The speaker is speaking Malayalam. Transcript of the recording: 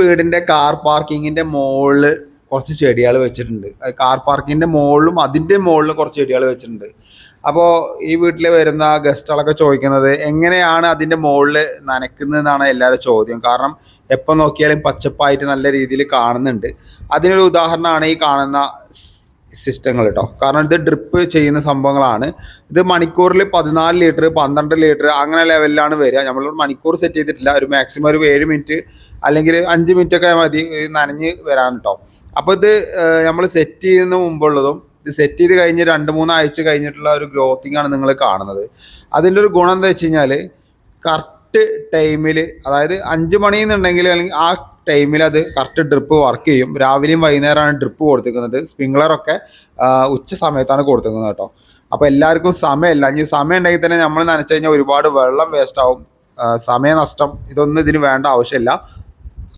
വീടിൻ്റെ കാർ പാർക്കിങ്ങിൻ്റെ മുകളിൽ കുറച്ച് ചെടികൾ വെച്ചിട്ടുണ്ട്. കാർ പാർക്കിങ്ങിൻ്റെ മുകളിലും അതിൻ്റെ മുകളിലും കുറച്ച് ചെടികൾ വെച്ചിട്ടുണ്ട്. അപ്പോൾ ഈ വീട്ടിൽ വരുന്ന ഗസ്റ്റുകളൊക്കെ ചോദിക്കുന്നത് എങ്ങനെയാണ് അതിൻ്റെ മുകളിൽ നനയ്ക്കുന്നതെന്നാണ് എല്ലാവരും ചോദ്യം. കാരണം എപ്പോൾ നോക്കിയാലും പച്ചപ്പായിട്ട് നല്ല രീതിയിൽ കാണുന്നുണ്ട്. അതിനൊരു ഉദാഹരണമാണ് ഈ കാണുന്ന സിസ്റ്റങ്ങൾ കേട്ടോ. കാരണം ഇത് ഡ്രിപ്പ് ചെയ്യുന്ന സംഭവങ്ങളാണ്. ഇത് മണിക്കൂറിൽ 14 ലിറ്റർ 12 ലിറ്റർ അങ്ങനെ ലെവലിലാണ് വരിക. നമ്മൾ മണിക്കൂർ സെറ്റ് ചെയ്തിട്ടില്ല. ഒരു മാക്സിമം ഒരു 7 മിനിറ്റ് അല്ലെങ്കിൽ 5 മിനിറ്റ് ഒക്കെ മതി നനഞ്ഞ് വരാൻ കേട്ടോ. അപ്പോൾ ഇത് നമ്മൾ സെറ്റ് ചെയ്യുന്നതിന് മുമ്പുള്ളതും ഇത് സെറ്റ് ചെയ്ത് കഴിഞ്ഞ് 2-3 ആഴ്ച കഴിഞ്ഞിട്ടുള്ള ഒരു ഗ്രോത്തിങ് ആണ് നിങ്ങൾ കാണുന്നത്. അതിൻ്റെ ഒരു ഗുണം എന്താ വെച്ച് കഴിഞ്ഞാൽ കറക്റ്റ് ടൈമിൽ, അതായത് 5 മണിന്നുണ്ടെങ്കിൽ അല്ലെങ്കിൽ ആ ടൈമിൽ അത് കറക്റ്റ് ഡ്രിപ്പ് വർക്ക് ചെയ്യും. രാവിലെയും വൈകുന്നേരമാണ് ഡ്രിപ്പ് കൊടുത്തിരിക്കുന്നത്. സ്പ്രിംഗ്ലറൊക്കെ ഉച്ച സമയത്താണ് കൊടുത്തിരിക്കുന്നത് കേട്ടോ. അപ്പോൾ എല്ലാവർക്കും സമയമില്ല. ഇനി സമയം ഉണ്ടെങ്കിൽ തന്നെ നമ്മൾ നനച്ചു കഴിഞ്ഞാൽ ഒരുപാട് വെള്ളം വേസ്റ്റ് ആവും, സമയനഷ്ടം, ഇതൊന്നും ഇതിന് വേണ്ട ആവശ്യമില്ല.